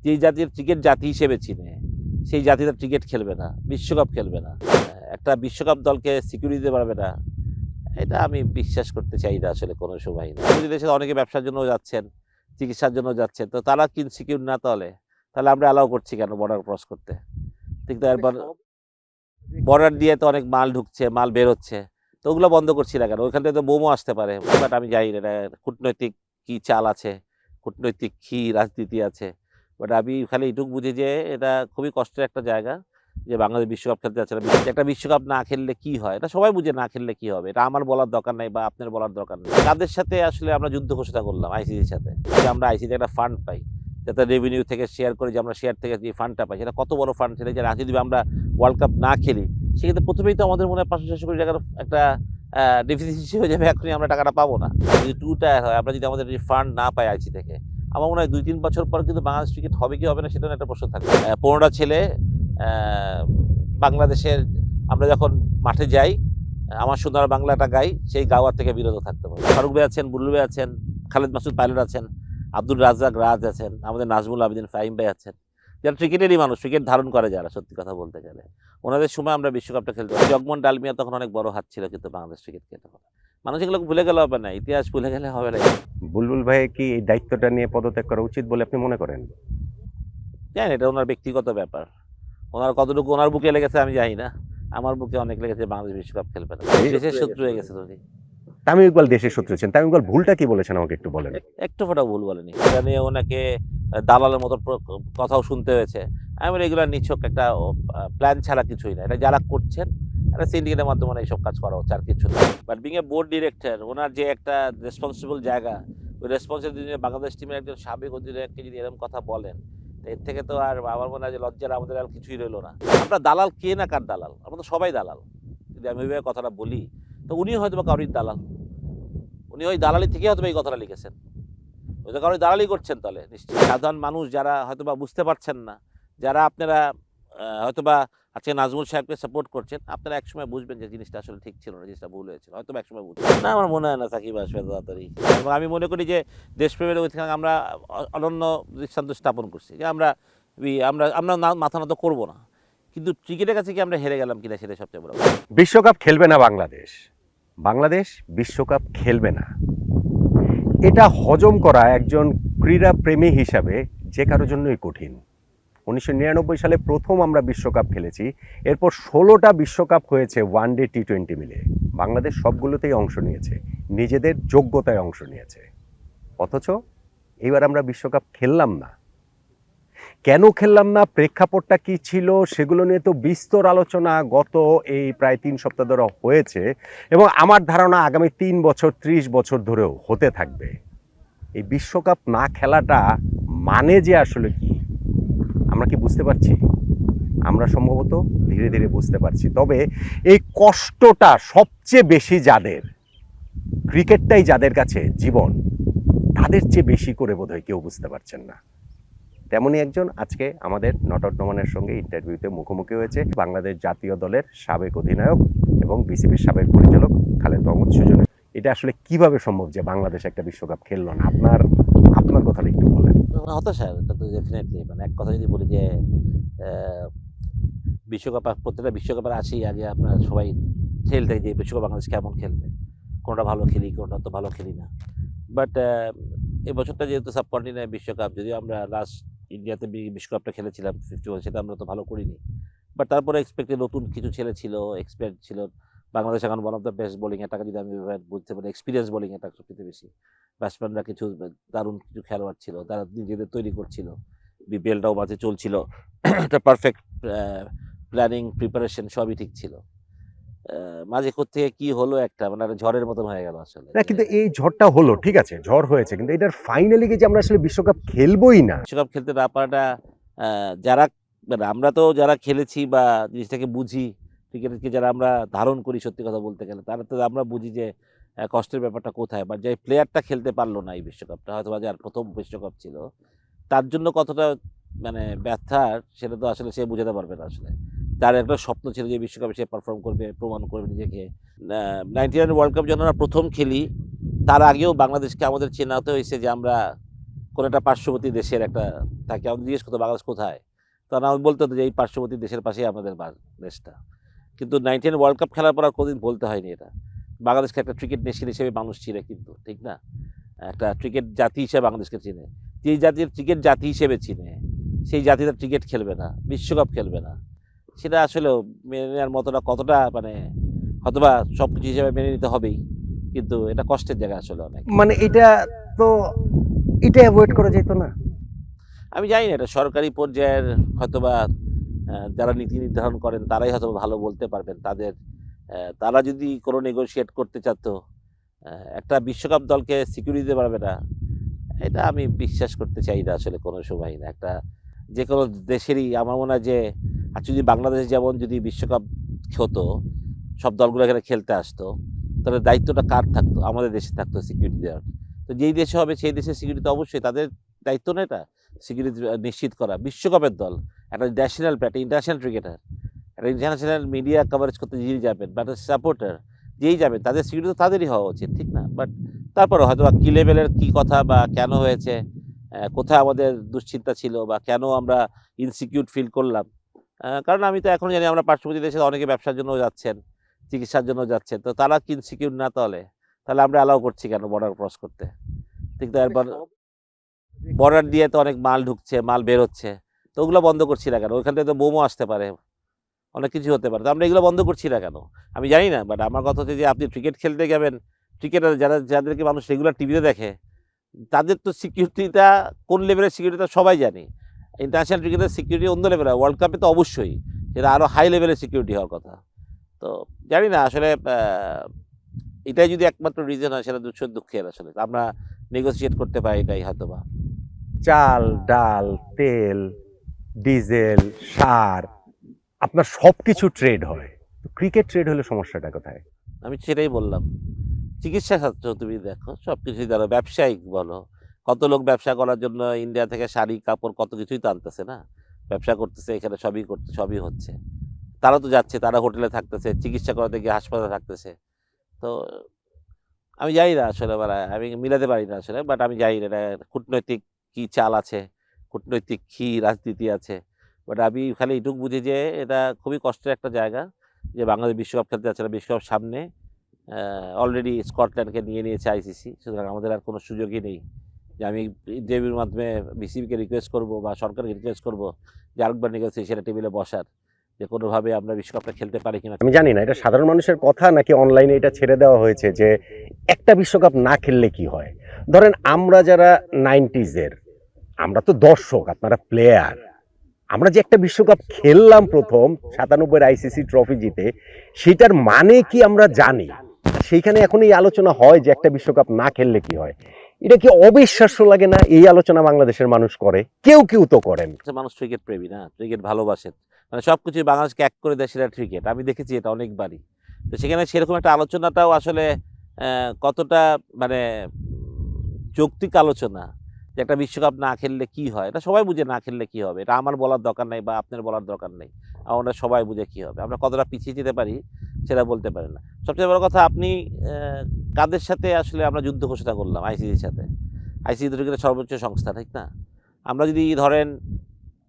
যেই জাতির ক্রিকেট জাতি হিসেবে চিনে সেই জাতিটা ক্রিকেট খেলবে না, বিশ্বকাপ খেলবে না, একটা বিশ্বকাপ দলকে সিকিউরিটি দিতে পারবে না, এটা আমি বিশ্বাস করতে চাই না আসলে কোনো সময়। আমাদের দেশে অনেকে ব্যবসার জন্য যাচ্ছেন, চিকিৎসার জন্য যাচ্ছেন, তো তারা কি সিকিউর না তাহলে তাহলে আমরা অ্যালাউ করছি কেন বর্ডার ক্রস করতে? ঠিক তো, এরপর বর্ডার দিয়ে তো অনেক মাল ঢুকছে, মাল বের হচ্ছে, তো ওগুলো বন্ধ করছি না কেন? ওইখান থেকে তো বোমও আসতে পারে। বাট আমি জানি না এটা কূটনৈতিক কি চাল আছে, কূটনৈতিক কি রাজনীতি আছে। বাট আমি খালি এইটুকু বুঝি যে এটা খুবই কষ্টের একটা জায়গা যে বাংলাদেশ বিশ্বকাপ খেলতে যাচ্ছে না। একটা বিশ্বকাপ না খেললে কি হয় এটা সবাই বুঝে, না খেললে কি হবে, এটা আমার বলার দরকার নাই বা আপনার বলার দরকার নেই। তাদের সাথে আসলে আমরা যুদ্ধ ঘোষণা করলাম আইসিসির সাথে, যে আমরা আইসিসি একটা ফান্ড পাই, যাতে রেভিনিউ থেকে শেয়ার করে, যে আমরা শেয়ার থেকে যে ফান্ডটা পাই সেটা কত বড় ফান্ড, সেটা যে যদি আমরা ওয়ার্ল্ড কাপ না খেলি সেক্ষেত্রে প্রথমেই তো আমাদের মনে হয় 500-600 কোটি টাকার একটা ডেফিসিয়েন্সি হয়ে যাবে, এখনই আমরা টাকাটা পাবো না। যদি টু টায়ার হয়, আমরা যদি আমাদের ফান্ড না পাই আইসি থেকে, আমার মনে হয় 2-3 বছর পর কিন্তু বাংলাদেশ ক্রিকেট হবে কি হবে না সেটা একটা প্রশ্ন থাকবে। 15টা ছেলে বাংলাদেশের, আমরা যখন মাঠে যাই আমার সুন্দর বাংলাটা গাই, সেই গাওয়ার থেকে বিরত থাকতে হবে। ফারুক ভাই আছেন, বুল্লু ভাই আছেন, খালেদ মাসুদ পাইলট আছেন, আব্দুল রাজ্জাক রাজ আছেন, আমাদের নাজমুল আবেদিন ফাহিম ভাই আছেন, যারা ক্রিকেটেরই মানুষ, ক্রিকেট ধারণ করে যারা, সত্যি কথা বলতে গেলে ওনাদের সময় আমরা বিশ্বকাপটা খেলতে পারি। জগমোহন ডালমিয়া তখন অনেক বড় হাত ছিল, কিন্তু বাংলাদেশ ক্রিকেট খেলতে হবে। মানুষ এগুলো ভুলে গেলে হবে না, ইতিহাস ভুলে গেলে হবে না। বুলবুল ভাই কি এই দায়িত্বটা নিয়ে পদত্যাগ করা উচিত বলে আপনি মনে করেন? জানেন, এটা ওনার ব্যক্তিগত ব্যাপার, ওনার কতটুকু ওনার বুকে লেগেছে আমি জানি না। আমার বুকে অনেক লেগেছে বাংলাদেশ বিশ্বকাপ খেলবে না, দেশের শত্রু হয়ে গেছে ধরি। তামিম ইকবাল দেশের শত্রু ছিলেন, তামিম ইকবাল ভুলটা কি বলেছেন আমাকে একটু বলেন। একটু ফোটাও ভুল বলেনি, এটা নিয়ে ওনাকে দালালের মতো কথাও শুনতে হয়েছে। আমি বলি এগুলো নিছক একটা প্ল্যান ছাড়া কিছুই না, এটা যারা করছেন একটা সিন্ডিকেটের মাধ্যমে এইসব কাজ করা হচ্ছে, আর কিছু না। But being a board director, ওনার যে একটা রেসপন্সিবল জায়গা, ওই রেসপন্সিবল বাংলাদেশ টিমের একজন সাবেক অধিনায়ককে যদি এরকম কথা বলেন, তো এর থেকে তো আর আমার মনে হয় যে লজ্জার আমাদের আর কিছুই রইলো না। আমরা দালাল কে না কার দালাল, আমরা তো সবাই দালাল। যদি আমি ওইভাবে কথাটা বলি, তো উনি হয়তো বা কারোর দালাল, উনি ওই দালালি থেকে হয়তো এই কথাটা লিখেছেন, ওই তো কারোর দালালি করছেন। তাহলে নিশ্চয়ই সাধারণ মানুষ যারা হয়তো বা বুঝতে পারছেন না, যারা আপনারা হয়তো বা আজকে নাজমুল সাহেবকে সাপোর্ট করছেন, আপনারা একসময় বুঝবেন যে জিনিসটা আসলে ঠিক ছিল না, জিনিসটা ভুল হয়েছিল, হয়তো একসময় বুঝবেন না। আমার মনে হয় না সাকিব আসবে তাড়াতাড়ি। এবং আমি মনে করি যে দেশপ্রেমের ওইখানে আমরা অনন্য দৃষ্টান্ত স্থাপন করছি, যে আমরা আমরা আমরা মাথা নত করবো না, কিন্তু ক্রিকেটের কাছে কি আমরা হেরে গেলাম কিনা সেটা সবচেয়ে বড়। বিশ্বকাপ খেলবে না বাংলাদেশ, বাংলাদেশ বিশ্বকাপ খেলবে না, এটা হজম করা একজন ক্রীড়া প্রেমী হিসাবে যে কারোর জন্যই কঠিন। 1999 সালে প্রথম আমরা বিশ্বকাপ খেলেছি, এরপর 16টা বিশ্বকাপ হয়েছে ওয়ানডে টি20 মিলে। বাংলাদেশ সবগুলোতেই অংশ নিয়েছে, নিজেদের যোগ্যতায় অংশ নিয়েছে, অথচ এবার আমরা বিশ্বকাপ খেললাম না। কেন খেললাম না, প্রেক্ষাপটটা কি ছিল, সেগুলো নিয়ে তো বিস্তর আলোচনা গত এই প্রায় 3 সপ্তাহ ধরে হয়েছে, এবং আমার ধারণা আগামী 3 বছর 30 বছর ধরেও হতে থাকবে। এই বিশ্বকাপ না খেলাটা মানে যে আসলে কি আমরা কি বুঝতে পারছি? আমরা সম্ভবত ধীরে ধীরে বুঝতে পারছি, তবে এই কষ্টটা সবচেয়ে বেশি যাদের, ক্রিকেটটাই যাদের কাছে জীবন, তাদের চেয়ে বেশি করে বোধহয় কেউ বুঝতে পারছেন না। তেমনই একজন আজকে আমাদের নট আউট নোমানের সঙ্গে ইন্টারভিউতে মুখোমুখি হয়েছে বাংলাদেশ জাতীয় দলের সাবেক অধিনায়ক এবং বিসিবির সাবেক পরিচালক খালেদ মাহমুদ সুজন। এটা আসলে কিভাবে সম্ভব যে বাংলাদেশ একটা বিশ্বকাপ খেললো না? আপনার কথাটা একটু বলেন। হতাশা, এটা তো ডেফিনেটলি, মানে এক কথা যদি বলি যে বিশ্বকাপ, প্রত্যেকটা বিশ্বকাপের আসেই আগে আপনার সবাই খেলতে, যে বিশ্বকাপ বাংলাদেশ কেমন খেলবে, কোনটা ভালো খেলি, কোনটা তো ভালো খেলি না। বাট এই বছরটা যেহেতু সাবকন্টিনেন্ট বিশ্বকাপ, যদিও আমরা লাস্ট ইন্ডিয়াতে বিশ্বকাপটা খেলেছিলাম 51, সেটা আমরা তো ভালো করিনি। বাট তারপরে এক্সপেক্টেড নতুন কিছু ছেলে ছিল, এক্সপেক্ট ছিল বাংলাদেশ এখন one of the best bowling attack, যদি আমি বুঝতে পারি এক্সপিরিয়েন্স বোলিং অ্যাটাক সবচেয়ে বেশি। ব্যাটসম্যানরা কিছু দারুণ কিছু খেলোয়াড় ছিল, তারা নিজেদের তৈরি করছিল, বিপিএলটাও মাঝে চলছিল, একটা পারফেক্ট প্ল্যানিং প্রিপারেশন সবই ঠিক ছিল। মাঝে কোত্থেকে কি হলো, একটা মানে একটা ঝড়ের মতন হয়ে গেল আসলে। না, কিন্তু এই ঝড়টা হলো, ঠিক আছে ঝড় হয়েছে, কিন্তু এটার ফাইনালি যে আমরা আসলে বিশ্বকাপ খেলবোই না। বিশ্বকাপ খেলতে না পারাটা যারা, মানে আমরা তো যারা খেলেছি বা জিনিসটাকে বুঝি, ক্রিকেটকে যারা আমরা ধারণ করি, সত্যি কথা বলতে গেলে তারা তো আমরা বুঝি যে কষ্টের ব্যাপারটা কোথায়, বা যে প্লেয়ারটা খেলতে পারলো না এই বিশ্বকাপটা, হয়তো বা যার প্রথম বিশ্বকাপ ছিল, তার জন্য কতটা মানে ব্যথার, সেটা তো আসলে সে বোঝাতে পারবে না আসলে। তার একটা স্বপ্ন ছিল যে বিশ্বকাপে সে পারফর্ম করবে, প্রমাণ করবে নিজেকে। 99 ওয়ার্ল্ড কাপ যখন আমরা প্রথম খেলি, তার আগেও বাংলাদেশকে আমাদের চেনাতে হয়েছে যে আমরা কোনো একটা পার্শ্ববর্তী দেশের একটা থাকে, আমাদের জিজ্ঞেস করতো বাংলাদেশ কোথায়, তখন আমি বলতে হতো যে এই পার্শ্ববর্তী দেশের পাশেই আমাদের দেশটা। কিন্তু 99 ওয়ার্ল্ড কাপ খেলার পর আর কোনোদিন বলতে হয়নি এটা। বাংলাদেশকে একটা ক্রিকেট নেশন হিসেবে মানুষ চিনে, কিন্তু ঠিক না, একটা ক্রিকেট জাতি হিসেবে বাংলাদেশকে চিনে। যেই জাতির ক্রিকেট জাতি হিসেবে চিনে, সেই জাতিটা ক্রিকেট খেলবে না, বিশ্বকাপ খেলবে না, সেটা আসলে মেনে নেওয়ার মতোটা কতটা মানে হয়তোবা সব কিছু হিসেবে মেনে নিতে হবেই, কিন্তু এটা কষ্টের জায়গা আসলে অনেক। মানে তো এটা অ্যাভয়েড করা যেত না? আমি জানি না, এটা সরকারি পর্যায়ের হয়তোবা যারা নীতি নির্ধারণ করেন তারাই হয়তো ভালো বলতে পারবেন। তারা যদি কোনো নেগোশিয়েট করতে চাতো, একটা বিশ্বকাপ দলকে সিকিউরিটি দিতে পারবে না, এটা আমি বিশ্বাস করতে চাই না আসলে কোনো সময় না। একটা যে কোনো দেশেরই আমার মনে হয় যে আজ যদি বাংলাদেশ যেমন যদি বিশ্বকাপ হতো, সব দলগুলো এখানে খেলতে আসতো, তাহলে দায়িত্বটা কার থাকতো? আমাদের দেশে থাকতো সিকিউরিটি দেওয়ার। তো যেই দেশে হবে সেই দেশের সিকিউরিটি তো অবশ্যই তাদের দায়িত্ব না এটা, সিকিউরিটি নিশ্চিত করা। বিশ্বকাপের দল, একটা ন্যাশনাল একটা ইন্টারন্যাশনাল ক্রিকেটার, একটা ইন্টারন্যাশনাল মিডিয়া কভারেজ করতে যিনি যাবেন বা একটা সাপোর্টার যেই যাবেন, তাদের সিকিউরিটি তো তাদেরই হওয়া উচিত, ঠিক না? বাট তারপরে হয়তো বা কী লেভেলের কী কথা বা কেন হয়েছে, কোথায় আমাদের দুশ্চিন্তা ছিল বা কেন আমরা ইনসিকিউর ফিল করলাম। কারণ আমি তো এখন জানি আমরা পার্শ্ববর্তী দেশে অনেকে ব্যবসার জন্য যাচ্ছেন, চিকিৎসার জন্য যাচ্ছেন। তো তারা কি ইনসিকিউর না তাহলে আমরা অ্যালাউ করছি কেন বর্ডার ক্রস করতে? ঠিক তো, এরপর বর্ডার দিয়ে তো অনেক মাল ঢুকছে, মাল বের হচ্ছে। তো ওগুলো বন্ধ করছি না কেন? ওইখান থেকে তো বোমও আসতে পারে, অনেক কিছু হতে পারে। তো আমরা এগুলো বন্ধ করছি না কেন? আমি জানি না, বাট আমার কথা হচ্ছে যে আপনি ক্রিকেট খেলতে যাবেন, ক্রিকেটার যাদেরকে মানুষ রেগুলার টিভিতে দেখে, তাদের তো সিকিউরিটিটা কোন লেভেলের সিকিউরিটি সবাই জানি। ইন্টারন্যাশনাল ক্রিকেটের সিকিউরিটি অন্য লেভেলের, ওয়ার্ল্ড কাপে তো অবশ্যই সেটা আরও হাই লেভেলের সিকিউরিটি হওয়ার কথা। তো জানি না আসলে এটাই যদি একমাত্র রিজন হয়, সেটা দুঃখের আসলে। আমরা নেগোসিয়েট করতে পারি এটাই হয়তোবা। চাল, ডাল, তেল, ডিজেল, সার, আপনার সবকিছু ট্রেড হয়। ক্রিকেট ট্রেড হলে সমস্যাটা কোথায়? আমি সেটাই বললাম, চিকিৎসা ক্ষেত্র তুমি দেখো, সব কিছুই ধরো, ব্যবসায়িক বলো, কত লোক ব্যবসা করার জন্য ইন্ডিয়া থেকে শাড়ি কাপড় কত কিছুই তো আনতেছে না, ব্যবসা করতেছে এখানে, সবই হচ্ছে। তারা তো যাচ্ছে, তারা হোটেলে থাকতেছে, চিকিৎসা করাতে গিয়ে হাসপাতালে থাকতেছে। তো আমি জানি না আসলে, আমি মিলাতে পারি না আসলে, বাট আমি জানি না এটা কূটনৈতিক কী চাল আছে, কূটনৈতিক কী রাজনীতি আছে। বাট আমি খালি এইটুকু বুঝি যে এটা খুবই কষ্টের একটা জায়গা যে বাংলাদেশ বিশ্বকাপ খেলতে যাচ্ছে না। বিশ্বকাপ সামনে, অলরেডি স্কটল্যান্ডকে নিয়ে নিয়েছে আইসিসি, সুতরাং আমাদের আর কোনো সুযোগই নেই যে আমি ইন্টারভিউর মাধ্যমে বিসিবিকে রিকোয়েস্ট করব বা সরকারকে রিকোয়েস্ট করব যে আরেকবার নেগোসিয়েশনের টেবিলে বসার, যে কোনোভাবে আমরা বিশ্বকাপটা খেলতে পারি কিনা। আমি জানি না এটা সাধারণ মানুষের কথা নাকি অনলাইনে এটা ছেড়ে দেওয়া হয়েছে যে একটা বিশ্বকাপ না খেললে কি হয়। ধরেন আমরা যারা 90s-এর, আমরা তো দর্শক, আপনারা প্লেয়ার। আমরা যে একটা বিশ্বকাপ খেললাম প্রথম 97 আইসিসি ট্রফি জিতে, সেটার মানে কি আমরা জানি। সেইখানে এখন এই আলোচনা হয় যে একটা বিশ্বকাপ না খেললে কি হয়। এটা কি অবিশ্বাস্য লাগে না? এই আলোচনা বাংলাদেশের মানুষ করে, কেউ কেউ তো করেন। মানুষ ক্রিকেট প্রেমী না, ক্রিকেট ভালোবাসেন, মানে সব কিছুই বাংলাদেশকে এক করে দেয় সেটা ক্রিকেট। আমি দেখেছি এটা অনেকবারই। তো সেখানে সেরকম একটা আলোচনাটাও আসলে কতটা মানে যৌক্তিক আলোচনা, যে একটা বিশ্বকাপ না খেললে কি হয়, এটা সবাই বুঝে না খেললে কি হবে। এটা আমার বলার দরকার নেই বা আপনার বলার দরকার নেই, আমরা সবাই বুঝে কি হবে। আমরা কতটা পিছিয়ে যেতে পারি সেটা বলতে পারেন না। সবচেয়ে বড় কথা, আপনি কাদের সাথে আসলে আমরা যুদ্ধ ঘোষণা করলাম? আইসিসির সাথে। আইসিসি তো ক্রিকেটের সর্বোচ্চ সংস্থা, ঠিক না? আমরা যদি ধরেন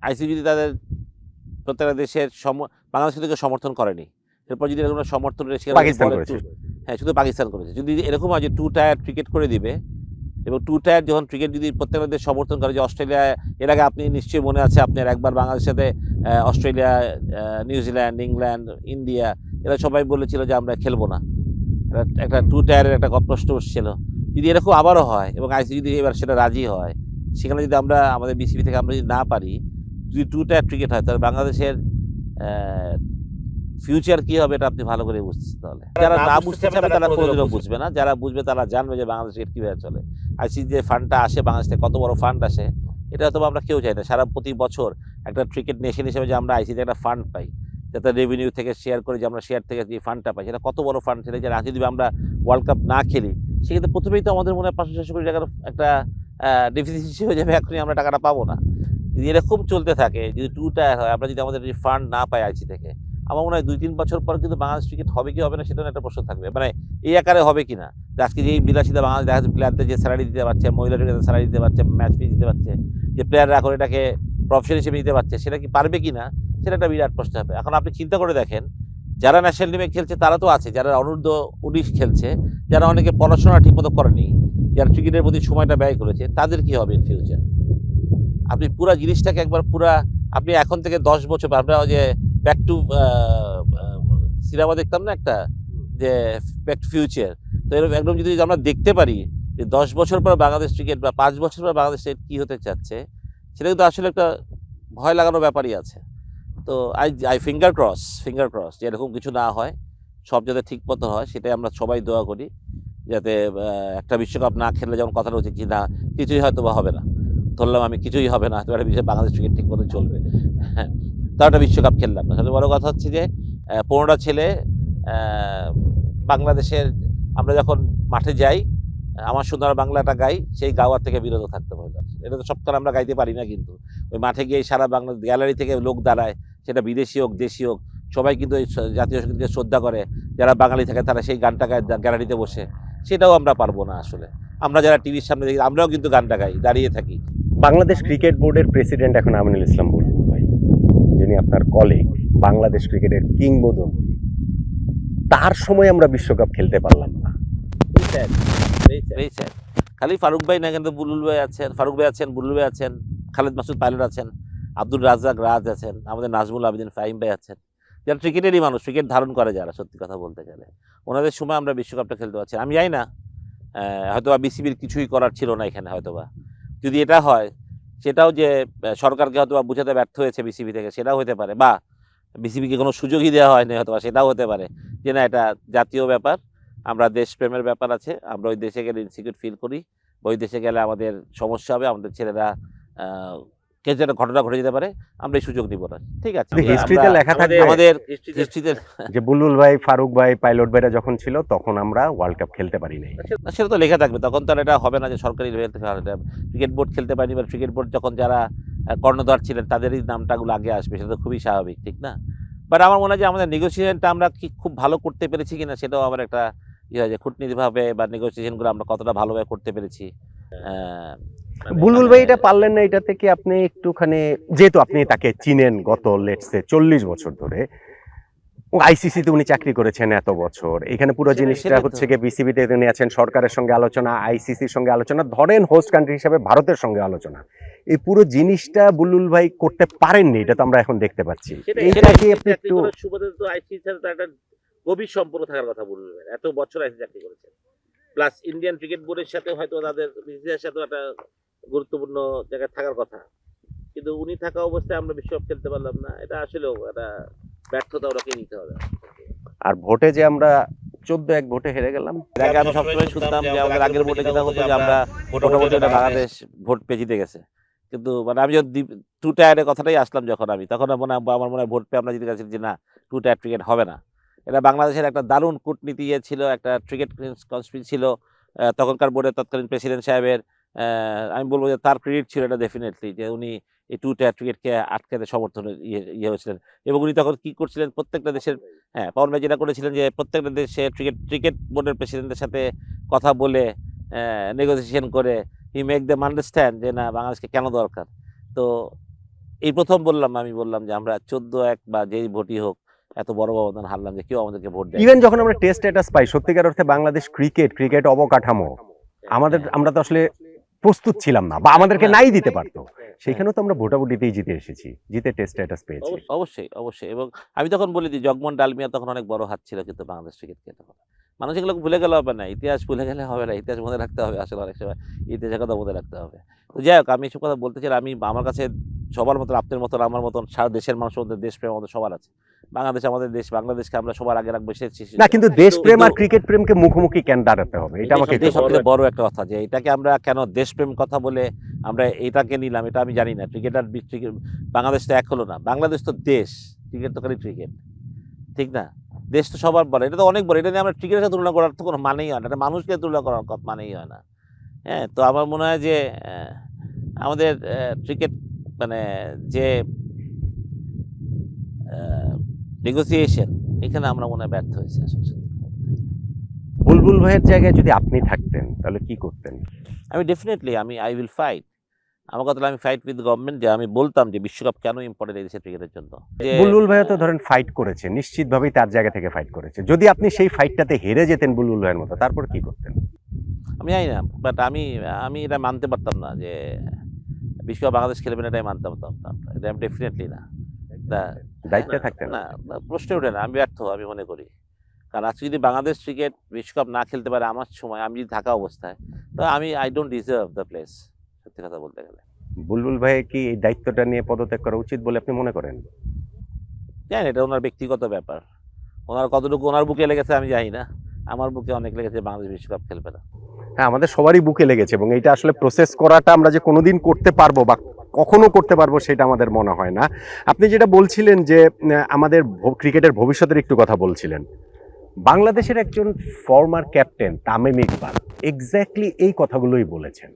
আইসিসি যদি তাদের প্রত্যেকটা দেশের বাংলাদেশ থেকে সমর্থন করেনি, এরপর যদি এরকম সমর্থন পাকিস্তান করেছে। হ্যাঁ, শুধু পাকিস্তান করেছে। যদি এরকম হয় যে 2 টায়ার ক্রিকেট করে দিবে, এবং 2 টায়ার যখন ক্রিকেট যদি প্রত্যেকটা দেশ সমর্থন করে, যে অস্ট্রেলিয়া, এর আগে আপনি নিশ্চয়ই মনে আছে আপনার একবার বাংলাদেশের সাথে অস্ট্রেলিয়া, নিউজিল্যান্ড, ইংল্যান্ড, ইন্ডিয়া, এরা সবাই বলেছিল যে আমরা খেলবো না। একটা 2 টায়ারের একটা প্রশ্ন উঠছিল। যদি এরকম আবারও হয় এবং আইসিসি যদি এবার সেটা রাজি হয়, সেখানে যদি আমরা আমাদের বিসিবি থেকে আমরা যদি না পারি, যদি 2 টায়ার ক্রিকেট হয়, তাহলে বাংলাদেশের ফিউচার কি হবে এটা আপনি ভালো করে বুঝছেন। তাহলে যারা না বুঝতে চাবে তারা কোনোদিনও বুঝবে না, যারা বুঝবে তারা জানবে যে বাংলাদেশ ক্রিকেট কীভাবে চলে। আইসিসি যে ফান্ডটা আসে বাংলাদেশ থেকে, কত বড় ফান্ড আসে, এটা হয়তো আমরা কেউ চাই না। সারা প্রতি বছর একটা ক্রিকেট নেশন হিসেবে যে আমরা আইসিসি একটা ফান্ড পাই, যাতে রেভিনিউ থেকে শেয়ার করে যে আমরা শেয়ার থেকে যে ফান্ডটা পাই, সেটা কত বড় ফান্ড। সেটা যারা যদি আমরা ওয়ার্ল্ড কাপ না খেলি, সেক্ষেত্রে প্রথমেই তো আমাদের মনে হয় 500-600 কোটি টাকার একটা ডেফিসিট হয়ে যাবে, এখনই আমরা টাকাটা পাবো না। যদি এরকম চলতে থাকে, যদি 2 টায়ার হয়, আমরা যদি আমাদের ফান্ড না পাই আইসিসি থেকে, আমার মনে হয় 2-3 বছর পর কিন্তু বাংলাদেশ ক্রিকেট হবে কি হবে না সেটা একটা প্রশ্ন থাকবে, মানে এই আকারে হবে কিনা। যে আজকে যেই বিলাসিতা বাংলাদেশ দেখা যাচ্ছে প্লেয়ারদের যে স্যালারি দিতে পারছে, মহিলাদের স্যালারি দিতে পারছে, ম্যাচ ফি দিতে পারছে, যে প্লেয়াররা এখন এটাকে প্রফেশন হিসেবে নিতে পারছে, সেটা কি পারবে কি না সেটা একটা বিরাট প্রশ্ন হবে। এখন আপনি চিন্তা করে দেখেন, যারা ন্যাশনাল টিমে খেলছে তারা তো আছে, যারা অনূর্ধ্ব-19 খেলছে, যারা অনেকে পড়াশোনা ঠিকমতো করেনি, যারা ক্রিকেটের প্রতি সময়টা ব্যয় করেছে, তাদের কি হবে ইন ফিউচার? আপনি পুরা জিনিসটাকে একবার আপনি এখন থেকে 10 বছর আমরা ওই যে ব্যাক টু সিনেমা দেখতাম না একটা, যে ব্যাক টু ফিউচার, তো এরকম একদম যদি আমরা দেখতে পারি যে 10 বছর পর বাংলাদেশ ক্রিকেট বা 5 বছর পর বাংলাদেশ ক্রিকেট কী হতে চাচ্ছে, সেটা কিন্তু আসলে একটা ভয় লাগানো ব্যাপারই আছে। তো আই ফিঙ্গার ক্রস যে এরকম কিছু না হয়, সব যাতে ঠিক মতো হয়, সেটাই আমরা সবাই দোয়া করি, যাতে একটা বিশ্বকাপ না খেললে যেমন কথাটা হচ্ছে কি না কিছুই হয়তো বা হবে না, ধরলাম আমি কিছুই হবে না, হয়তো একটা বিষয় বাংলাদেশ ক্রিকেট ঠিক মতো চলবে, হ্যাঁ, তাও একটা বিশ্বকাপ খেললাম না। সবচেয়ে বড় কথা হচ্ছে যে 15টা ছেলে বাংলাদেশের, আমরা যখন মাঠে যাই আমার সুন্দর বাংলাটা গাই, সেই গাওয়ার থেকে বিরত থাকতে হবে। এটা তো সবকাল আমরা গাইতে পারি না, কিন্তু ওই মাঠে গিয়ে সারা বাংলা গ্যালারি থেকে লোক দাঁড়ায়, সেটা বিদেশি হোক দেশি হোক, সবাই কিন্তু ওই জাতীয় সঙ্গীতকে শ্রদ্ধা করে, যারা বাঙালি থাকে তারা সেই গানটা গায় গ্যালারিতে বসে, সেটাও আমরা পারবো না আসলে। আমরা যারা টিভির সামনে দেখি আমরাও কিন্তু গানটা গাই, দাঁড়িয়ে থাকি। বাংলাদেশ ক্রিকেট বোর্ডের প্রেসিডেন্ট এখন আমিনুল ইসলাম বুলবুল ভাই, যিনি আপনার কলিগ, বাংলাদেশ ক্রিকেটের কিংবদন্তি, তার সময় আমরা বিশ্বকাপ খেলতে পারলাম না। Very sad. খালি ফারুক ভাই না, কিন্তু বুলবুল ভাই আছেন, ফারুক ভাই আছেন, বুলবুল ভাই আছেন, খালেদ মাসুদ পাইলট আছেন, আব্দুল রাজ্জাক রাজ আছেন, আমাদের নাজমুল আবেদিন ফাহিম ভাই আছেন, যারা ক্রিকেটেরই মানুষ, ক্রিকেট ধারণ করে যারা, সত্যি কথা বলতে গেলে ওনাদের সময় আমরা বিশ্বকাপটা খেলতে পারছি। আমি জানি না, হয়তোবা বিসিবির কিছুই করার ছিল না এখানে, হয়তোবা যদি এটা হয় সেটাও যে সরকারকে হয়তোবা বুঝাতে ব্যর্থ হয়েছে বিসিবি থেকে, সেটাও হতে পারে, বা বিসিবিকে কোনো সুযোগই দেওয়া হয়নি হয়তোবা, সেটাও হতে পারে যে না এটা জাতীয় ব্যাপার, আমরা দেশপ্রেমের ব্যাপার আছে, আমরা ওই দেশে গেলে ইনসিকিউর ফিল করি, ওই দেশে গেলে আমাদের সমস্যা হবে, আমাদের ছেলেরা কে যেটা ঘটনা ঘটে যেতে পারে, আমরা এই সুযোগ দিব না। ঠিক আছে, কিন্তু হিস্ট্রিতে লেখা থাকবে, আমাদের হিস্ট্রিতে যে বুলবুল ভাই, ফারুক ভাই, পাইলট ভাইরা যখন ছিল তখন আমরা ওয়ার্ল্ড কাপ খেলতে পারি নাই। সেটা তো লেখা থাকবে, তখন তো আর এটা হবে না যে সরকারি লেভেল থেকে ক্রিকেট বোর্ড খেলতে পারেনি, বা ক্রিকেট বোর্ড যখন যারা কর্ণধার ছিলেন তাদেরই নামটাগুলো আগে আসবে, সেটা তো খুবই স্বাভাবিক, ঠিক না? বাট আমার মনে হয় যে আমাদের নেগোসিয়েশনটা আমরা কি খুব ভালো করতে পেরেছি কিনা, সেটাও আমার একটা হয় যে কূটনীতিভাবে বা নেগোসিয়েশনগুলো আমরা কতটা ভালোভাবে করতে পেরেছি। বুলবুল ভাই এটা পারলেন না, এটা থেকে আপনি একটুখানি, যেহেতু আপনি তাকে চিনেন গত লেটসে 40 বছর ধরে, আইসিসিতে উনি চাকরি করেছেন এত বছর, এখানে পুরো জিনিসটা হচ্ছে গিয়ে বিসিবিতে উনি আছেন, সরকারের সঙ্গে আলোচনা, আইসিসির সঙ্গে আলোচনা, ধরেন হোস্ট কান্ট্রি হিসাবে ভারতের সঙ্গে আলোচনা, এই পুরো জিনিসটা বুলবুল ভাই করতে পারেননি, এটা তো আমরা এখন দেখতে পাচ্ছি। এইটা কি আপনি একটু একটা গভীর সম্পর্ক থাকার কথা বলবেন, এত বছর আইসিসি চাকরি করেছেন, প্লাস ইন্ডিয়ান ক্রিকেট বোর্ডের সাথে হয়তো তাদের বিসিসিআইর সাথে একটা গুরুত্বপূর্ণ জায়গায় থাকার কথা, কিন্তু উনি থাকা অবস্থায় আমরা বিশ্বকাপ খেলতে পারলাম না, এটা আসলেও একটা ব্যর্থতা ওরাকে নিতে হবে। আর ভোটে যে আমরা 14-1 ভোটে হেরে গেলাম, আগে আমি সবসময় শুনতাম যে আমাদের আগের ভোটে যেটা হতো যে আমরা মোটামুটি বাংলাদেশ ভোট পেয়ে জিতে গেছে, কিন্তু মানে আমি যখন 2 টায়ারের কথাটাই আসলাম যখন আমি, তখন আমার মনে হয় ভোট পেয়ে আমরা জিতে গেছি, যে না 2 টায়ার ক্রিকেট হবে না। এটা বাংলাদেশের একটা দারুণ কূটনীতি ছিল, একটা ক্রিকেট কনস্পিরেসি ছিল তখনকার বোর্ডের তৎকালীন প্রেসিডেন্ট সাহেবের। আমি বলবো যে তার ক্রেডিট ছিল এটা ডেফিনেটলি, যে উনি এই 2 টায়ার ক্রিকেটকে আটকাতে সমর্থন ইয়ে হয়েছিলেন, এবং উনি তখন কী করছিলেন প্রত্যেকটা দেশের, হ্যাঁ পাওয়ার ভাই যেটা করেছিলেন যে প্রত্যেকটা দেশের ক্রিকেট বোর্ডের প্রেসিডেন্টের সাথে কথা বলে নেগোসিয়েশন করে হি মেক দেম আন্ডারস্ট্যান্ড যে না বাংলাদেশকে কেন দরকার। তো এই প্রথম আমি বললাম যে আমরা 14-1 বা যেই ভোটই হোক এত বড় ব্যবধান হারলাম, যে কেউ আমাদেরকে ভোট দেয়। ইভেন যখন আমরা টেস্ট স্ট্যাটাস পাই, সত্যিকার অর্থে বাংলাদেশ ক্রিকেট অবকাঠামো আমরা তো আসলে প্রস্তুত ছিলাম না, বা আমাদেরকে নাই দিতে পারতো, সেখানেও তো আমরা ভোটাভুটিতেই জিতে এসেছি, জিতে টেস্ট স্ট্যাটাস পেয়েছি। অবশ্যই, এবং আমি তখন বলি যে জগমোহন ডালমিয়া তখন অনেক বড় হাত ছিল, কিন্তু বাংলাদেশ ক্রিকেটকে তখন মানুষ এগুলো ভুলে গেলে হবে না, ইতিহাস ভুলে গেলে হবে না, ইতিহাস মনে রাখতে হবে, আসলে অনেক সময় ইতিহাসের কথা মনে রাখতে হবে। তো যাই হোক, আমি এসব কথা বলতে চাই, আমি আমার কাছে সবার মতন, আপনার মতন, আমার মতন, সারা দেশের মানুষের মধ্যে দেশপ্রেম আমাদের সবার আছে। বাংলাদেশ আমাদের দেশ, বাংলাদেশকে আমরা সবার আগে রাখবো। না, কিন্তু দেশপ্রেম আর ক্রিকেট প্রেমকে মুখোমুখি কেন দাঁড়াতে হবে, এটা আমাকে সবচেয়ে বড় একটা কথা, যে এটাকে আমরা কেন দেশপ্রেম কথা বলে আমরা এটাকে নিলাম, এটা আমি জানি না। ক্রিকেট আর বাংলাদেশ তো এক হলো না, বাংলাদেশ তো দেশ, ক্রিকেট তো খালি ক্রিকেট, ঠিক না? দেশ তো সবার বড়, এটা তো অনেক বড়, এটা নিয়ে আমরা ক্রিকেটের সাথে তুলনা করার তো কোনো মানেই হয় না, এটা মানুষকে তুলনা করার মানেই হয় না। হ্যাঁ, তো আমার মনে হয় যে আমাদের ক্রিকেট মানে যে নেগোসিয়েশন, এখানে আমরা মনে হয় ব্যর্থ হয়েছি আসলে। বুলবুল ভাইয়ের জায়গায় যদি আপনি থাকতেন তাহলে কি করতেন? আমি ডেফিনেটলি আই উইল ফাইট। আমার কথা হলো আমি ফাইট উইথ গভর্নমেন্ট, যে আমি বলতাম যে বিশ্বকাপ কেন ইম্পর্টেন্ট এই দেশের ক্রিকেটের জন্য। যে বুলবুল ভাইও তো ধরেন ফাইট করেছে, নিশ্চিতভাবেই তার জায়গা থেকে ফাইট করেছে। যদি আপনি সেই ফাইটটাতে হেরে যেতেন বুলবুল ভাইয়ের মতো, তারপর কি করতেন? আমি জানি না, বাট আমি এটা মানতে পারতাম না যে বিশ্বকাপ বাংলাদেশ খেলবে না, এটাই মানতে পারতাম না। এটা আমি ডেফিনেটলি না। দায়িত্বে থাকতেন? না, প্রশ্নে ওঠে না। আমি ব্যর্থ, আমি মনে করি। কারণ আজকে যদি বাংলাদেশ ক্রিকেট বিশ্বকাপ না খেলতে পারে আমার সময়, আমি যদি থাকা অবস্থায়, তো I don't deserve the place, সত্যি কথা বলতে গেলে। বুলবুল ভাই কি এই দায়িত্বটা নিয়ে পদত্যাগ করা উচিত বলে আপনি মনে করেন? জানি না, এটা ওনার ব্যক্তিগত ব্যাপার। ওনার কতটুকু ওনার বুকে লেগেছে আমি জানি না। আমার বুকে অনেক লেগেছে বাংলাদেশ বিশ্বকাপ খেলবে না। হ্যাঁ, আমাদের সবারই বুকে লেগেছে, এবং এটা আসলে প্রসেস করাটা আমরা যে কোনোদিন করতে পারবো বা কখনো করতে পারবো সেটা আমাদের মনে হয় না। আপনি যেটা বলছিলেন যে আমাদের ক্রিকেটের ভবিষ্যতের একটু কথা বলছিলেন, বাংলাদেশের একজন former captain Tamim Iqbal exactly এই কথাগুলোই বলেছেন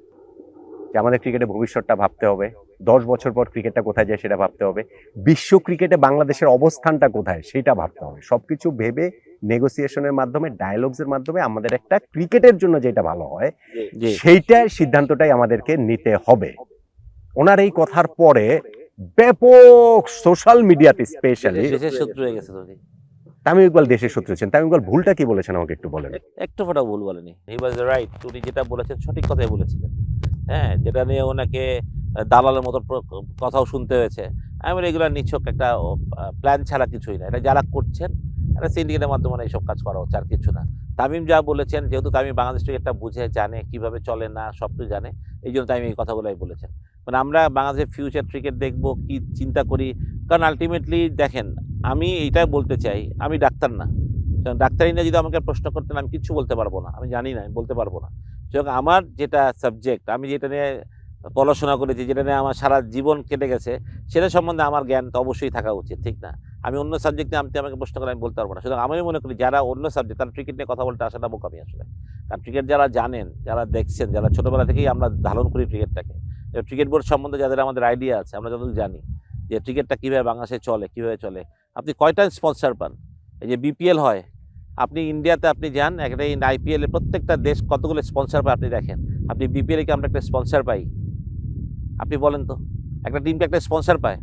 যে আমাদের ক্রিকেটের ভবিষ্যৎটা ভাবতে হবে, 10 বছর পর ক্রিকেটটা কোথায় যায় সেটা ভাবতে হবে, বিশ্ব ক্রিকেটে বাংলাদেশের অবস্থানটা কোথায় সেটা ভাবতে হবে। সবকিছু ভেবে নেগোসিয়েশনের মাধ্যমে, ডায়ালগসের মাধ্যমে আমাদের একটা ক্রিকেটের জন্য যেটা ভালো হয় জি, সেইটার সিদ্ধান্তটাই আমাদেরকে নিতে হবে। ওনার এই কথার পরে ব্যাপক সোশ্যাল মিডিয়াতে স্পেশালি দেশের শত্রু হয়ে গেছে উনি। তামিম ইকবাল দেশের শত্রু ছিলেন। তামিম ইকবাল ভুলটা কি বলেছেন আমাকে একটু বলেন। একটু ফোঁটা ভুল বলেনি। হি ওয়াজ রাইট। উনি যেটা বলেছেন সঠিক কথাই বলেছিলেন। হ্যাঁ, যেটা নিয়ে ওনাকে দালালের মতো কথাও শুনতে হয়েছে। আমি বলি এগুলো নিছক একটা প্ল্যান ছাড়া কিছুই না। এটা যারা করছেন, একটা সিন্ডিকেটের মাধ্যমে এইসব কাজ করা হচ্ছে, আর কিছু না। তামিম যা বলেছেন, যেহেতু তামিম বাংলাদেশ ক্রিকেটটা বুঝে, জানে, কিভাবে চলে না সবকিছু জানে। এইজন্য তামিম এই কথাগুলাই বলেছেন। মানে আমরা বাংলাদেশের ফিউচার ক্রিকেট দেখবো, কি চিন্তা করি। কারণ আল্টিমেটলি দেখেন, আমি এইটাই বলতে চাই, আমি ডাক্তার না। কারণ ডাক্তারি নিয়ে যদি আমাকে প্রশ্ন করতেন আমি কিচ্ছু বলতে পারবো না। আমি জানি না, আমি বলতে পারবো না। সুতরাং আমার যেটা সাবজেক্ট, আমি যেটা নিয়ে পড়াশোনা করেছি, যেটা নিয়ে আমার সারা জীবন কেটে গেছে, সেটা সম্বন্ধে আমার জ্ঞান তো অবশ্যই থাকা উচিত, ঠিক না? আমি অন্য সাবজেক্ট নিয়ে আমাকে প্রশ্ন করে আমি বলতে পারবো না। সুতরাং আমি মনে করি যারা অন্য সাবজেক্ট, তারা ক্রিকেট নিয়ে কথা বলতে আসাটা বোকামি আসলে। কারণ ক্রিকেট যারা জানেন, যারা দেখছেন, যারা ছোটবেলা থেকেই আমরা ধারণ করি ক্রিকেটটাকে, ক্রিকেট বোর্ড সম্বন্ধে যাদের আমাদের আইডিয়া আছে, আমরা যতটুকু জানি যে ক্রিকেটটা কীভাবে বাংলাদেশে চলে, কীভাবে চলে। আপনি কয়টা স্পন্সর পান? এই যে বিপিএল হয়, আপনি ইন্ডিয়াতে আপনি যান, একটা আইপিএল এ প্রত্যেকটা দেশ কতগুলো স্পন্সর পায় আপনি দেখেন। আপনি বিপিএল এ কি আমরা একটা স্পন্সর পাই? আপনি বলেন তো, একটা টিমকে একটা স্পন্সর পায়?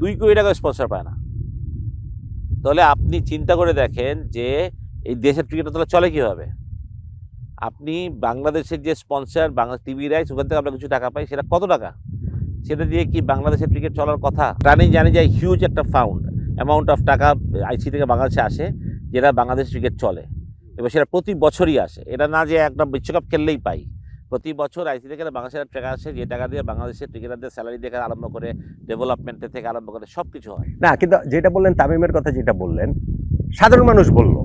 ২ কোটি টাকা স্পন্সর পায় না। তাহলে আপনি চিন্তা করে দেখেন যে এই দেশের ক্রিকেটটা তাহলে চলে কিভাবে? আপনি বাংলাদেশের যে স্পন্সর, বাংলা টিভি রাইটস, ওখান থেকে আমরা কিছু টাকা পাই, সেটা কত টাকা? সেটা দিয়ে কি বাংলাদেশের ক্রিকেট চলার কথা? জানি যে হিউজ একটা অ্যামাউন্ট অফ টাকা আইসি থেকে বাংলাদেশে আসে, যেটা বাংলাদেশ ক্রিকেট চলে, এবং সেটা প্রতি বছরই আসে। এটা না যে একটা বিশ্বকাপ খেললেই পাই। প্রতি বছর আইসি থেকে বাংলাদেশের টাকা আসে, যে টাকা দিয়ে বাংলাদেশের ক্রিকেটারদের স্যালারি থেকে আরম্ভ করে, ডেভেলপমেন্টের থেকে আরম্ভ করে সবকিছু হয়। না, কিন্তু যেটা বললেন তামিমের কথা, যেটা বললেন সাধারণ মানুষ বলল,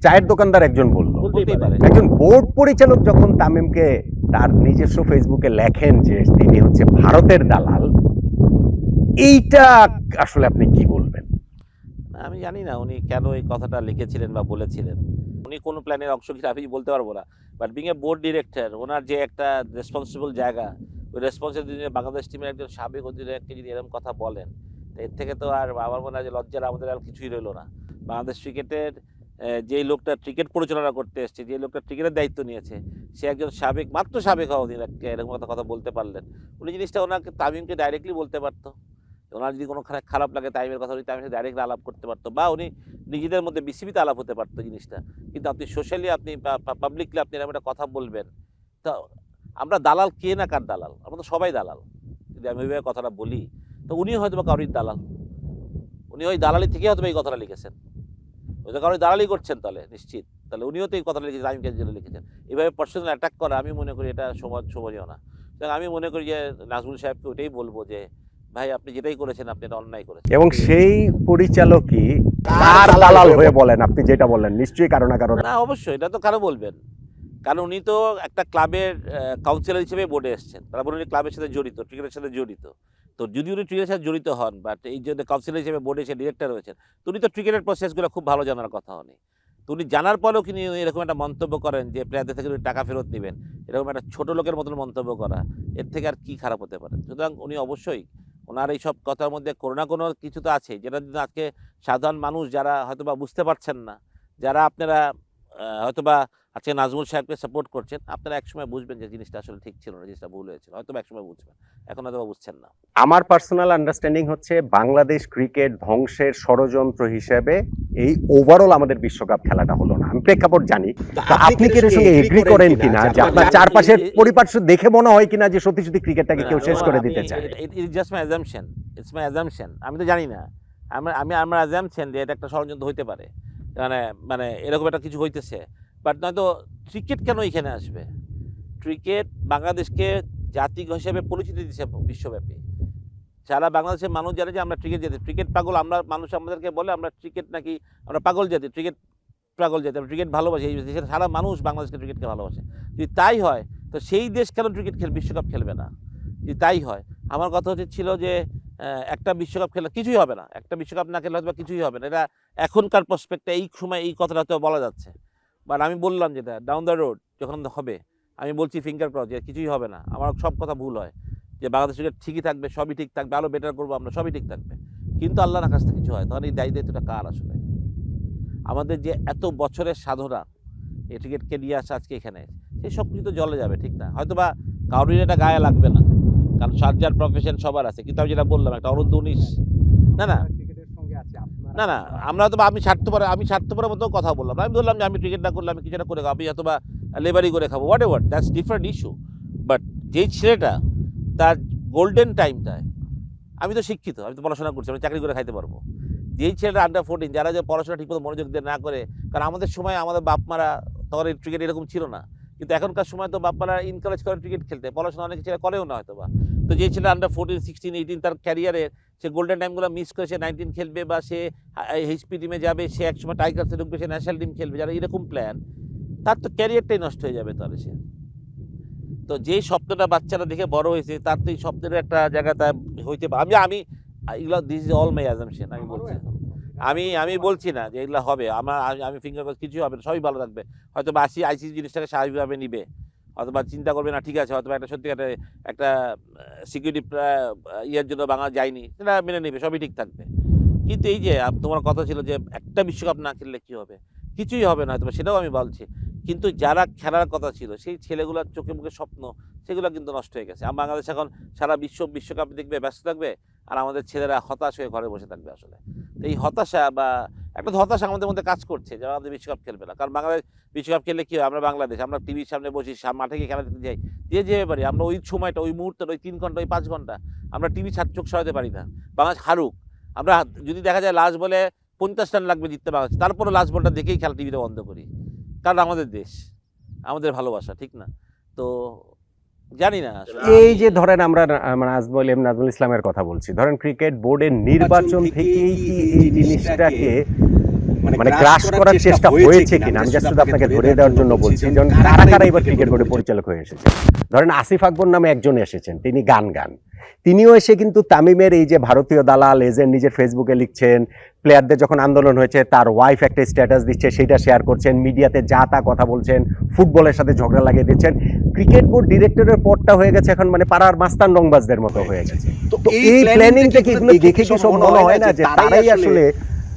চায়ের দোকানদার একজন বলল, বলতেই পারে। একজন বোর্ড পরিচালক যখন তামিমকে তার নিজস্ব ফেসবুকে লেখেন যে তিনি হচ্ছে ভারতের দালাল, এইটা আসলে আপনি কি বলবেন? আমি জানি না উনি কেন এই কথাটা লিখেছিলেন বা বলেছিলেন। উনি কোনো প্ল্যানের অংশ কিনা আমি বলতে পারবো না। But being a board director, ওনার যে একটা রেসপন্সিবল জায়গা, ওই রেসপন্সিবল বাংলাদেশ টিমের একজন সাবেক অধিনায়ককে যদি এরকম কথা বলেন, তো এর থেকে তো আর আমার মনে হয় যে লজ্জার আমাদের আর কিছুই রইলো না। বাংলাদেশ ক্রিকেটের যেই লোকটা ক্রিকেট পরিচালনা করতে এসছে, যে লোকটা ক্রিকেটের দায়িত্ব নিয়েছে, সে একজন মাত্র সাবেক অধিনায়ককে এরকম একটা কথা বলতে পারলেন। উনি জিনিসটা ওনাকে, তামিমকে ডাইরেক্টলি বলতে পারতো। ওনার যদি কোনো খারাপ লাগে তামিমের কথা, উনি তামিমের সাথে ডাইরেক্টলি আলাপ করতে পারতো, বা উনি নিজেদের মধ্যে বিসিবিতে আলাপ হতে পারতো জিনিসটা। কিন্তু আপনি সোশ্যালি, আপনি পাবলিকলি আপনি এরকম একটা কথা বলবেন, তা আমরা দালাল, কে না কার দালাল? আমরা তো সবাই দালাল। যদি আমি ওইভাবে কথাটা বলি, তো উনি হয়তো বা কারোর দালাল। উনি ওই দালালি থেকে হয়তো এই কথাটা লিখেছেন। ওই তো কারোর দালালি করছেন তাহলে নিশ্চিত। তাহলে উনিও তো এই কথাটা লিখেছেন, তামিমকে জন্য লিখেছেন। এভাবে পার্সোনাল অ্যাটাক করা, আমি মনে করি এটা শোভনীয় না। সুতরাং আমি মনে করি যে নাজমুল সাহেবকে ওইটাই বলবো যে, ভাই আপনি যেটাই করেছেন আপনি এটা অন্যায় করেছেন। এবং সেই পরিচালকই কার দালাল হয়ে বলেন, আপনি যেটা বললেন নিশ্চয়ই কারো না কারো। না, অবশ্যই এটা তো কারো বলবেন। কারণ উনি তো একটা ক্লাবের কাউন্সিলর হিসেবে বোর্ডে এসেছেন। তারপর উনি ক্লাবের সাথে জড়িত, ক্রিকেটের সাথে জড়িত। তো যদি উনি ক্রিকেটের সাথে জড়িত হন, বাট এই যে কাউন্সিলর হিসেবে বোর্ডে এসে ডিরেক্টর হয়েছেন, তো উনি তো ক্রিকেটের প্রসেসগুলো খুব ভালো জানার কথা উনি। তো উনি জানার পরেও তিনি এরকম একটা মন্তব্য করেন যে প্লেয়ারদের থেকে উনি টাকা ফেরত নেবেন। এরকম একটা ছোট লোকের মতন মন্তব্য করা, এর থেকে আর কি খারাপ হতে পারে? সুতরাং উনি অবশ্যই, ওনার এইসব কথার মধ্যে কোনো না কোনো কিছু তো আছে, যেটা যদি আজকে সাধারণ মানুষ যারা হয়তোবা বুঝতে পারছেন না, যারা আপনারা হয়তোবা আজকে নাজমুল সাহেবকে সাপোর্ট করছেন, আপনারা একসময় বুঝবেন যে জিনিসটা আসলে ঠিক ছিল না, জিনিসটা ভুল হয়েছিল, হয়তো একসময় বুঝবেন, এখন হয়তো বুঝছেন না। আমার পার্সোনাল আন্ডারস্ট্যান্ডিং হচ্ছে বাংলাদেশ ক্রিকেট ধ্বংসের ষড়যন্ত্র হিসেবে এই ওভারঅল আমাদের বিশ্বকাপ খেলাটা হলো না। আমি প্রেক্ষাপট জানি, তো আপনি কি এর সঙ্গে এগ্রি করেন কিনা যে আপনার চারপাশের পরিপার্শ্ব দেখে মনে হয় কিনা যে সত্যি সত্যি ক্রিকেটটাকে কেউ শেষ করে দিতে চায়? It's just my assumption, it's my assumption, আমি তো জানি না। আমার অ্যাজাম্পশন যে এটা একটা ষড়যন্ত্র হইতে পারে, মানে মানে এরকম একটা কিছু হইতেছে। বাট নয়তো ক্রিকেট কেন এখানে আসবে? ক্রিকেট বাংলাদেশকে জাতি হিসেবে পরিচিতি দিচ্ছে বিশ্বব্যাপী। সারা বাংলাদেশের মানুষ জানে যে আমরা ক্রিকেট জাতি, ক্রিকেট পাগল আমরা, মানুষ আমাদেরকে বলে আমরা ক্রিকেট নাকি আমরা পাগল জাতি, ক্রিকেট পাগল জাতি, আমরা ক্রিকেট ভালোবাসি। এই দেশের সারা মানুষ বাংলাদেশকে ক্রিকেটকে ভালোবাসে। যদি তাই হয় তো সেই দেশ কেন ক্রিকেট বিশ্বকাপ খেলবে না? যদি তাই হয়, আমার কথা ছিল যে একটা বিশ্বকাপ খেলে কিছুই হবে না, একটা বিশ্বকাপ না খেলে হয়তো কিছুই হবে না। এটা এখনকার প্রসপেক্টে এই সময় এই কথাটা হয়তো বলা যাচ্ছে, বাট আমি বললাম যেটা ডাউন দ্য রোড যখন হবে, আমি বলছি ফিঙ্গার ক্রস যে কিছুই হবে না। আমার সব কথা ভুল হয়, যে বাংলাদেশ ক্রিকেট ঠিকই থাকবে, সবই ঠিক থাকবে, আরও বেটার করবো আমরা, সবই ঠিক থাকবে, কিন্তু আল্লাহর কাছ থেকে কিছু হয়, তখন এই দায়িত্বটা কার আসলে? আমাদের যে এত বছরের সাধনা এই ক্রিকেটকে নিয়ে আসা আজকে এখানে, সেই সব কিছু তো জলে যাবে, ঠিক না? হয়তো বা কারোর এটা গায়ে লাগবে না, কারণ সার্জার প্রফেশন সবার আছে, কিন্তু আমি যেটা বললাম একটা অনূর্ধ্ব 19 না না না না আমরা হয়তো আমি স্বার্থপরের মতো কথা বললাম না। আমি বললাম যে আমি ক্রিকেট না করলে আমি কিছুটা করে খাবো, আমি হয়তো বা লেবারি করে খাবো, what ever, that's different issue. But যেই ছেলেটা তার গোল্ডেন টাইমটায়, আমি তো শিক্ষিত, আমি তো পড়াশোনা করছি, আমি চাকরি করে খাইতে পারবো। যেই ছেলেটা আন্ডার 14 যারা যে পড়াশোনা ঠিকমতো মনোযোগ দিয়ে না করে, কারণ আমাদের সময় আমাদের বাপ মারা তখন এই ক্রিকেট এরকম ছিল না, কিন্তু এখনকার সময় তো বাপ মারা ইনকারেজ করে ক্রিকেট খেলতে, পড়াশোনা অনেক ছেলে করেও না হয়তো বা। তো যে ছেলে আন্ডার 14, 16, 18 তার ক্যারিয়ারের সে গোল্ডেন টাইমগুলো মিস করে সে 19 খেলবে, বা সে এইচপি টিমে যাবে, সে একসময় টাইগার্সে ঢুকবে, সে ন্যাশনাল টিম খেলবে, যারা এরকম প্ল্যান, তার তো ক্যারিয়ারটাই নষ্ট হয়ে যাবে তাহলে সে। তো যেই স্বপ্নটা বাচ্চারা দেখে বড় হয়েছে, তার তো এই স্বপ্নের একটা জায়গা তার হইতে পারে। আমি এগুলো this is all my assumption, আমি বলছি, আমি বলছি না যে এগুলো হবে। আমি ফিঙ্গার ক্রস কিছুই হবে না, সবই ভালো থাকবে। হয়তো বা আইসিসি জিনিসটাকে স্বাভাবিকভাবে নিবে, অথবা চিন্তা করবে না, ঠিক আছে হয়তো একটা সত্যি একটা সিকিউরিটি ইয়ের জন্য বাংলা যায়নি, সেটা মেনে নেবে, সবই ঠিক থাকবে। কিন্তু এই যে তোমার কথা ছিল যে একটা বিশ্বকাপ না খেললে কী হবে, কিছুই হবে না হয়তো, সেটাও আমি বলছি। কিন্তু যারা খেলার কথা ছিল সেই ছেলেগুলোর চোখে মুখে স্বপ্ন, সেগুলো কিন্তু নষ্ট হয়ে গেছে। বাংলাদেশ এখন সারা বিশ্বকাপ দেখবে, ব্যস্ত থাকবে, আর আমাদের ছেলেরা হতাশ হয়ে ঘরে বসে থাকবে আসলে। তো এই হতাশা বা একটা হতাশা আমাদের মধ্যে কাজ করছে যে আমাদের বিশ্বকাপ খেলবে না। কারণ বাংলাদেশ বিশ্বকাপ খেললে কী হয়, আমরা বাংলাদেশ, আমরা টিভির সামনে বসি, মাঠে গিয়ে খেলা দেখতে যাই, যেতে পারি আমরা ওই সময়টা, ওই মুহূর্তটা, ওই 3 ঘন্টা, ওই 5 ঘন্টা আমরা টিভি চোখ সরাতে পারি না। বাংলাদেশ হারুক, আমরা যদি দেখা যায় লাস্ট বলে 50 রান লাগবে জিততে বাংলাদেশ, তারপরে লাস্ট বলটা দেখেই খেলা টিভিটা বন্ধ করি, কারণ আমাদের দেশ, আমাদের ভালোবাসা, ঠিক না? তো জানি না এই যে ধরেন আমরা নাজমুল ইসলামের কথা বলছি, ধরেন ক্রিকেট বোর্ডের নির্বাচন থেকেই কি এই জিনিসটাকে মানে গ্রাস করার চেষ্টা হয়েছে কিনা, আমি জাস্ট আপনাকে ধরে দেওয়ার জন্য বলছি। যেমন কারা কারা এবার ক্রিকেট বোর্ডের পরিচালক হয়ে এসেছে, ধরেন আসিফ আকবর নামে একজন এসেছেন, তিনি গান তিনিও এসে কিন্তু তামিমের এই যে ভারতীয় দালাল এজেন্ট নিজের ফেসবুকে লিখছেন, প্লেয়ারদের যখন আন্দোলন হয়েছে তার ওয়াইফ একটা স্ট্যাটাস দিচ্ছে, সেটা শেয়ার করছেন, মিডিয়াতে যা তা কথা বলছেন, ফুটবলের সাথে ঝগড়া লাগিয়ে দিচ্ছেন। ক্রিকেট বোর্ড ডিরেক্টরের পদটা হয়ে গেছে এখন মানে পাড়ার মাস্তান রংবাজদের মতো হয়ে গেছে। তো এই প্ল্যানিংটা কি এগুলো দেখে কি সব মনে হয় না যে তারাই আসলে,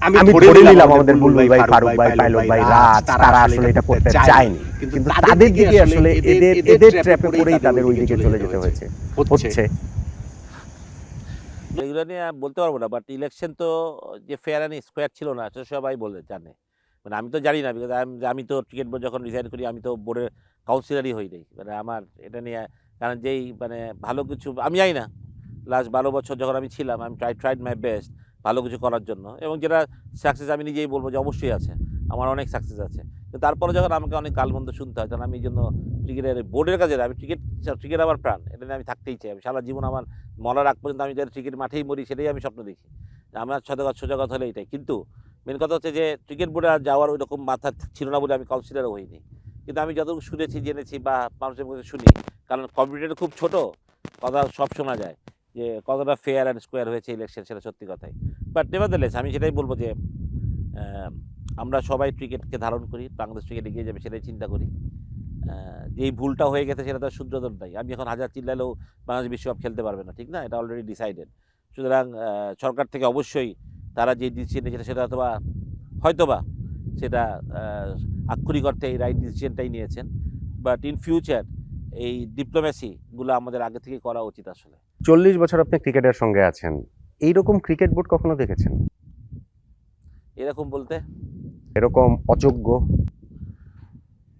আমি ধরে নিলাম আমাদের বুলবুল ভাই, ফারুক ভাই, পাইলট ভাই, রাজ, তারা আসলে এটা করতে চায়নি, কিন্তু তাদের দিকে আসলে এদের ট্র্যাপে পড়েই তাদের ওই দিকে চলে যেতে হচ্ছে। এগুলো নিয়ে বলতে পারবো না, বাট ইলেকশন তো যে ফেয়ার অ্যান্ড স্কোয়ার ছিল না, সেটা সবাই জানে। মানে আমি তো জানি না, বিকজ আমি তো ক্রিকেট বোর্ড যখন রিজাইন করি আমি তো বোর্ডের কাউন্সিলারই হই নাই। মানে আমার এটা নিয়ে, কারণ যেই মানে ভালো কিছু আমি জানি না, লাস্ট 12 বছর যখন আমি ছিলাম, আমি ট্রাইড মাই বেস্ট ভালো কিছু করার জন্য, এবং যেটা সাকসেস আমি নিজেই বলবো যে অবশ্যই আছে, আমার অনেক সাকসেস আছে। কিন্তু তারপরে যখন আমাকে অনেক গালমন্দ শুনতে হয়, কারণ আমি এই জন্য ক্রিকেটের বোর্ডের কাজে, আমি ক্রিকেট আমার প্রাণ, এটা নিয়ে আমি থাকতেই চাই। আমি সারা জীবন আমার মরার আগ পর্যন্ত আমি যারা ক্রিকেট মাঠেই মরি, সেটাই আমি স্বপ্ন দেখি, আমার সোজা কথা হলে এটাই। কিন্তু মেন কথা হচ্ছে যে ক্রিকেট বোর্ডে আর যাওয়ার ওই রকম মাথা ছিল না বলে আমি কাউন্সিলারও হইনি। কিন্তু আমি যতটুকু শুনেছি, জেনেছি, বা মানুষের মুখে শুনি, কারণ কম্পিউটার খুব ছোট, কথা সব শোনা যায় যে কতটা ফেয়ার অ্যান্ড স্কোয়ার হয়েছে ইলেকশন, সেটা সত্যি কথাই। বাট নেভারদারলেস আমি সেটাই বলবো যে আমরা সবাই ক্রিকেটকে ধারণ করি, বাংলাদেশ ক্রিকেট এগিয়ে যাবে সেটাই চিন্তা করি। যেই ভুলটা হয়ে গেছে সেটা তো শুদ্ধোধন নাই। আমি এখন হাজার চিল্লালেও বাংলাদেশ বিশ্বকাপ খেলতে পারবে না, ঠিক না? এটা অলরেডি ডিসাইডেড। সুতরাং সরকার থেকে অবশ্যই তারা যে ডিসিশন নিয়েছে সেটা হয়তোবা সেটা আক্ষরিক অর্থে এই রাইট ডিসিশনটাই নিয়েছেন। বাট ইন ফিউচার এই ডিপ্লোম্যাসিগুলো আমাদের আগে থেকে করা উচিত আসলে। 40 বছর আপনি ক্রিকেটের সঙ্গে আছেন, এইরকম ক্রিকেট বোর্ড কখনো দেখেছেন? এরকম বলতে এরকম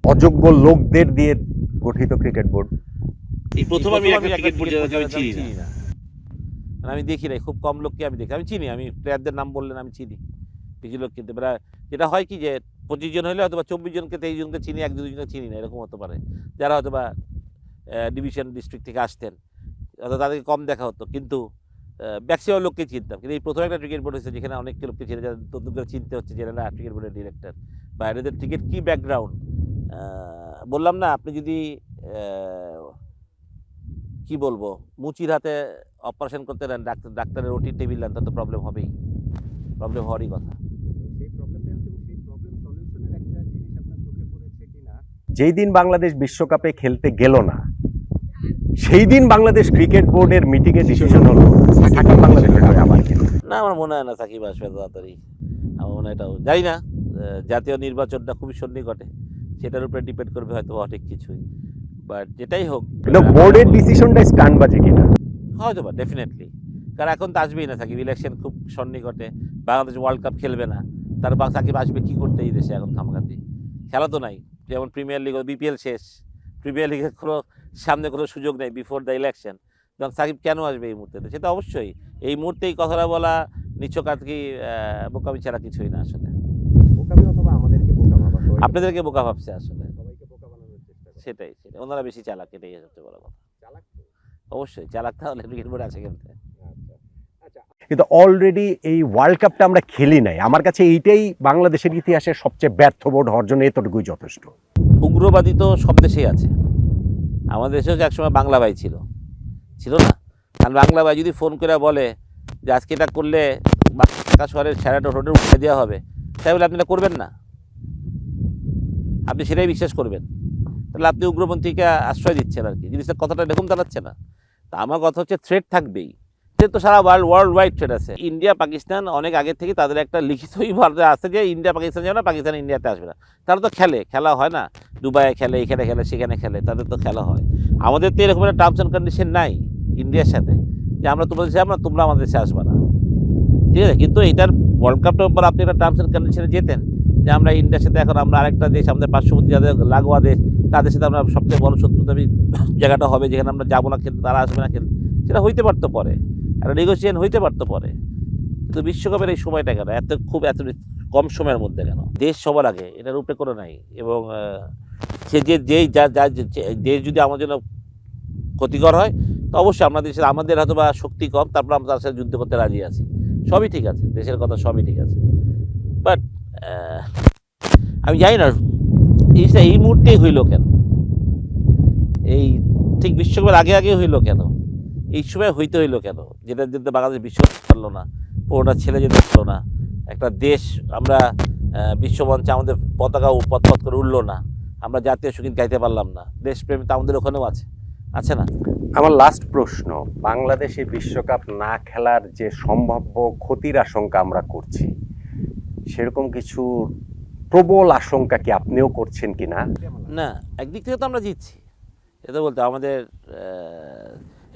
অযোগ্য লোকদের দিয়ে গঠিত ক্রিকেট বোর্ড? এই প্রথম আমি একটা ক্রিকেট বোর্ড আমি চিনি না, মানে আমি দেখি নাই, খুব কম লোককে আমি দেখি। আমি চিনি, আমি প্লেয়ারদের নাম বললেন আমি চিনি কিছু লোক, কিন্তু যেটা হয় কি যে 25 জন হলে হয়তো বা 24 জনকে 23 জনকে চিনি, 1-2 জনকে চিনি না, এরকম হতে পারে, যারা হয়তো বা ডিভিশন ডিস্ট্রিক্ট থেকে আসতেন, হয়তো তাদেরকে কম দেখা হতো, কিন্তু ম্যাক্সিমাম লোককে চিনতাম। কিন্তু এই প্রথম একটা ক্রিকেট বোর্ড হয়েছে যেখানে অনেক লোককে চিনে, যারা নতুন করে চিনতে হচ্ছে, যে না ক্রিকেট বোর্ডের ডিরেক্টর বা এদের ক্রিকেট কী ব্যাকগ্রাউন্ড। বললাম না, আপনি যদি কি বলবো, মুচির হাতে অপারেশন করতে নেন, ডাক্তারের ওটি টেবিল নেন, তার তো প্রবলেম হবেই, প্রবলেম হওয়ারই কথা। যেই দিন বাংলাদেশ বিশ্বকাপে খেলতে গেল না, সেই দিন বাংলাদেশ ক্রিকেট বোর্ডের মিটিংয়ে ডিসিশন হলো সাকিব বাংলাদেশের হয়ে আবার খেলবে। না, আমার মনে হয় না সাকিব আসবে তাড়াতাড়ি। আমার মনে হয় এটাও জানি না, জাতীয় নির্বাচনটা খুবই সন্নিকটে, সেটার উপরে ডিপেন্ড করবে হয়তো অনেক কিছুই। বাট যেটাই হোক, কিন্তু বোর্ডের ডিসিশনটা স্টান্টবাজি কিনা? হয়তো বা ডেফিনেটলি, কারণ এখন তো আসবেই না সাকিব, ইলেকশন খুব সন্নিকটে, বাংলাদেশ ওয়ার্ল্ড কাপ খেলবে না, তার সাকিব আসবে কি করতে এই দেশে এখন? খামাখাতি খেলা তো নাই, যেমন প্রিমিয়ার লিগ, বিপিএল শেষ, প্রিমিয়ার লিগের কোনো সামনে কোনো সুযোগ নেই বিফোর দ্য ইলেকশন, তখন সাকিব কেন আসবে এই মুহূর্তে? সেটা অবশ্যই এই মুহূর্তে এই কথাটা বলা নিছক আর কি বোকামি ছাড়া কিছুই না আসলে। আপনাদেরকে বোকা ভাবছে আসলে, সেটাই ওনারা বেশি চালাক, এটাই সবচেয়ে বড় কথা। অবশ্যই চালাক, তাহলে ক্রিকেট বোর্ড আছে খেলতে। কিন্তু অলরেডি এই ওয়ার্ল্ড কাপটা আমরা খেলি নাই, আমার কাছে এইটাই বাংলাদেশের ইতিহাসে সবচেয়ে ব্যর্থ বোর্ড হওয়ার জন্য এতটুকুই যথেষ্ট। উগ্রবাদী তো সব দেশেই আছে, আমাদের দেশেও যে একসময় বাংলা ভাই ছিল না? আর বাংলা ভাই যদি ফোন করে বলে যে আজকে এটা করলে ঢাকা শহরের শ্যারাটন রোডে উঠে দেওয়া হবে, তাই বলে আপনি এটা করবেন না? আপনি সেটাই বিশ্বাস করবেন? তাহলে আপনি উগ্রপন্থীকে আশ্রয় দিচ্ছেন আর কি, জিনিসটার কথাটা দেখুন দাঁড়াচ্ছে না। তা আমার কথা হচ্ছে থ্রেট থাকবেই, তো সারা ওয়ার্ল্ড ওয়াইড থ্রেট আছে। ইন্ডিয়া পাকিস্তান অনেক আগে থেকে তাদের একটা লিখিতই ভারতে আছে যে ইন্ডিয়া পাকিস্তান যাবে না, পাকিস্তান ইন্ডিয়াতে আসবে না। তারা তো খেলা হয় না, দুবাইয়ে খেলে, এখানে খেলে, সেখানে খেলে, তাদের তো খেলা হয়। আমাদের তো এরকম একটা টার্মস অ্যান্ড কন্ডিশন নাই ইন্ডিয়ার সাথে যে আমরা তোমাদের দেশে আমরা, তোমরা আমাদের দেশে আসবে না, ঠিক আছে? কিন্তু এটার ওয়ার্ল্ড কাপটার উপর আপনি একটা টার্মস অ্যান্ড কন্ডিশনে যেতেন যে আমরা ইন্ডিয়ার সাথে এখন আমরা আরেকটা দেশ, আমাদের পার্শ্ববর্তী যাদের লাগোয়া দেশ, তাদের সাথে আমরা সবচেয়ে বড় শত্রুতামি জায়গাটা হবে যেখানে আমরা যাবো না খেলতে, তারা আসবে না খেলতে, সেটা হইতে পারতো পরে, একটা নেগোসিয়েশন হইতে পারতো পরে। কিন্তু বিশ্বকাপের এই সময়টা কেন এত কম সময়ের মধ্যে কেন? দেশ সবার আগে, এটার উপরে কোনো নাই। এবং সে যেই দেশ যদি আমার জন্য ক্ষতিকর হয়, তো অবশ্যই আমাদের হয়তো বা শক্তি কম, তারপর আমরা তার সাথে যুদ্ধ করতে রাজি আছি, সবই ঠিক আছে, দেশের কথা সবই ঠিক আছে। বাট আমি জানি না এই মুহূর্তেই হইল কেন, এই ঠিক বিশ্বকাপের আগে হইল কেন, এই সময় হইতে হইলো কেন? যেটা যেতে বাংলাদেশ বিশ্বকাপ পারলো না, পুরোটা ছেড়ে যেতে পারলো না, একটা দেশ আমরা বিশ্বমঞ্চে আমাদের পতাকা পথ করে উঠলো না, আমরা জাতীয় সঙ্গীত গাইতে পারলাম না, দেশপ্রেম তো আমাদের ওখানেও আছে না? আমার লাস্ট প্রশ্ন, বাংলাদেশে বিশ্বকাপ না খেলার যে সম্ভাব্য ক্ষতির আশঙ্কা আমরা করছি, সেরকম কিছু প্রবল আশঙ্কা কি আপনিও করছেন কিনা? না, একদিক থেকে তো আমরা জিতছি, এটা বলতে আমাদের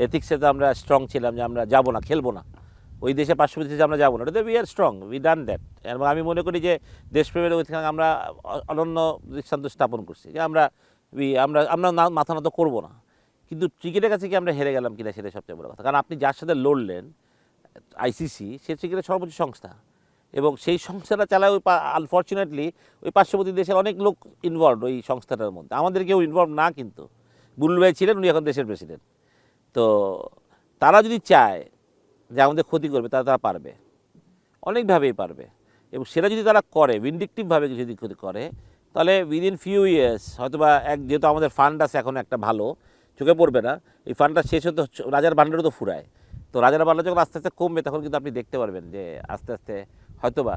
এথিক্সে তো আমরা স্ট্রং ছিলাম যে আমরা যাবো না, খেলবো না, ওই দেশে পার্শ্ববর্তী দেশে আমরা যাবো না, এটা we are strong, we done that. এবং আমি মনে করি যে দেশপ্রেমের ওইখানে আমরা অনন্য দৃষ্টান্ত স্থাপন করছি যে আমরা মাথা নত করবো না। কিন্তু ক্রিকেটের কাছে কি আমরা হেরে গেলাম কিনা, সেটা সবচেয়ে বড় কথা। কারণ আপনি যার সাথে লড়লেন, আইসিসি, সে ক্রিকেটের সর্বোচ্চ সংস্থা, এবং সেই সংস্থাটা চালায় আনফর্চুনেটলি ওই পার্শ্ববর্তী দেশের অনেক লোক ইনভলভ ওই সংস্থাটার মধ্যে, আমাদের কেউ ইনভলভ না। কিন্তু বুলবুল ভাই ছিলেন, উনি এখন দেশের প্রেসিডেন্ট। তো তারা যদি চায় যে আমাদের ক্ষতি করবে, তারা পারবে, অনেকভাবেই পারবে। এবং সেটা যদি তারা করে, ভিন্ডিকটিভভাবে যদি ক্ষতি করে, তাহলে উইদিন ফিউ ইয়ার্স হয়তো বা যেহেতু আমাদের ফান্ড আছে এখন একটা ভালো, চোখে পড়বে না, এই ফান্ডটা শেষ হতে রাজার ভান্ডারও তো ফুরায়, তো রাজার ভান্ডার যখন আস্তে আস্তে কমবে, তখন কিন্তু আপনি দেখতে পারবেন যে আস্তে আস্তে হয়তো বা,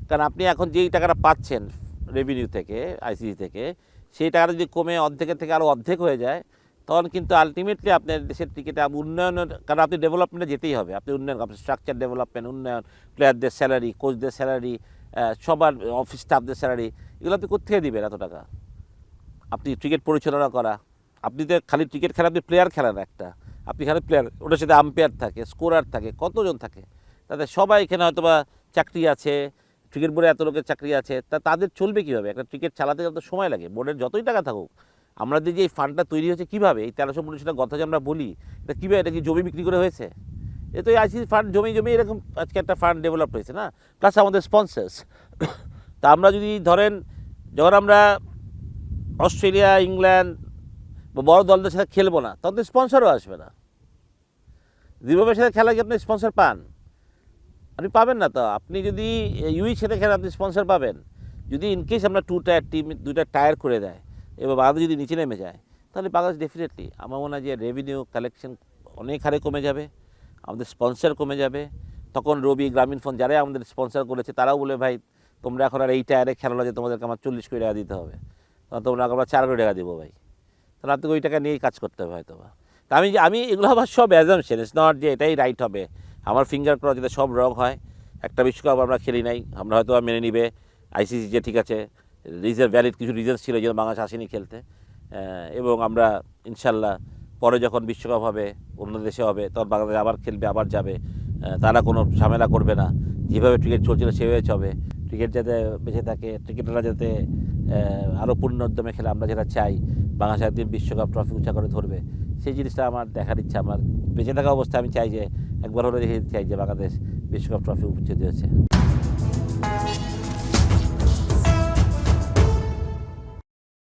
কারণ আপনি এখন যেই টাকাটা পাচ্ছেন রেভিনিউ থেকে, আইসিসি থেকে, সেই টাকাটা যদি কমে অর্ধেকের থেকে আরও অর্ধেক হয়ে যায়, তখন কিন্তু আলটিমেটলি আপনার দেশের ক্রিকেটে উন্নয়নের, কারণ আপনি ডেভেলপমেন্টে যেতেই হবে, আপনি উন্নয়ন, আপনার স্ট্রাকচার ডেভেলপমেন্ট, উন্নয়ন, প্লেয়ারদের স্যালারি, কোচদের স্যালারি, সবার অফিস স্টাফদের স্যালারি, এগুলো আপনি কোথেকে দিবেন এত টাকা? আপনি ক্রিকেট পরিচালনা করা, আপনি তো খালি ক্রিকেট খেলা, আপনি প্লেয়ার খেলেন একটা, আপনি খালি প্লেয়ার, ওটার সাথে আম্পায়ার থাকে, স্কোরার থাকে, কতজন থাকে, তাদের সবাই এখানে হয়তো বা চাকরি আছে, ক্রিকেট বোর্ডে এত লোকের চাকরি আছে, তাদের চলবে কীভাবে? একটা ক্রিকেট চালাতে গেলে তো সময় লাগে, বোর্ডের যতই টাকা থাকুক। আমরা যে এই ফান্ডটা তৈরি হয়েছে কীভাবে, এই 1350 টাকা কথা যে আমরা বলি, এটা কীভাবে? এটা কি জমি বিক্রি করে হয়েছে? এ তো আইসিসি ফান্ড জমি এরকম আজকে একটা ফান্ড ডেভেলপ হয়েছে না, প্লাস আমাদের স্পন্সার্স। তা আমরা যদি ধরেন, যখন আমরা অস্ট্রেলিয়া, ইংল্যান্ড বা বড় দলদের সাথে খেলবো না, তখন তো স্পন্সরও আসবে না। জিম্বাবুয়ের সাথে খেলা কি আপনি স্পন্সর পান? আপনি পাবেন না। তো আপনি যদি ইউইর সাথে খেলেন, আপনি স্পন্সর পাবেন। যদি ইনকেস আমরা 2 টায়ার টিম 2টা টায়ার করে দেয় এবার বাংলাদেশ যদি নিচে নেমে যায়, তাহলে বাংলাদেশ ডেফিনেটলি, আমার মনে হয় যে রেভিনিউ কালেকশন অনেক হারে কমে যাবে, আমাদের স্পন্সর কমে যাবে। তখন রবি, গ্রামীণ ফোন যারাই আমাদের স্পন্সর করেছে, তারাও বলে ভাই তোমরা এখন আর এই টায়ারে খেলো না যে তোমাদেরকে আমার 40 কোটি টাকা দিতে হবে, তখন তোমরা আমরা 4 কোটি টাকা দেবো ভাই। তাহলে আপনাকে ওই টাকা নিয়েই কাজ করতে হবে হয়তো বা। তা আমি এগুলো আবার সব অ্যাজাম্পশন, ইটস নট যে এটাই রাইট হবে। আমার ফিঙ্গার ক্রস যাতে সব রং হয়, একটা বিশ্বকাপ আমরা খেলি নাই, আমরা হয়তো মেনে নিবে আইসিসি যে ঠিক আছে, ভ্যালিড কিছু রিজনস ছিল যেন বাংলাদেশ আসেনি খেলতে, এবং আমরা ইনশাল্লাহ পরে যখন বিশ্বকাপ হবে, অন্য দেশে হবে, তখন বাংলাদেশ আবার খেলবে, আবার যাবে, তারা কোনো ঝামেলা করবে না, যেভাবে ক্রিকেট চলছিল সেভাবে চলবে। ক্রিকেট যাতে বেঁচে থাকে, ক্রিকেটাররা যাতে আরও পূর্ণ উদ্যমে খেলে, আমরা যেটা চাই বাংলাদেশ একদিন বিশ্বকাপ ট্রফি উঁচা করে ধরবে, সেই জিনিসটা আমার দেখার ইচ্ছা। আমার বেঁচে থাকা অবস্থায় আমি চাই যে একবার হলে দেখে চাই যে বাংলাদেশ বিশ্বকাপ ট্রফি উঁচে দিয়েছে।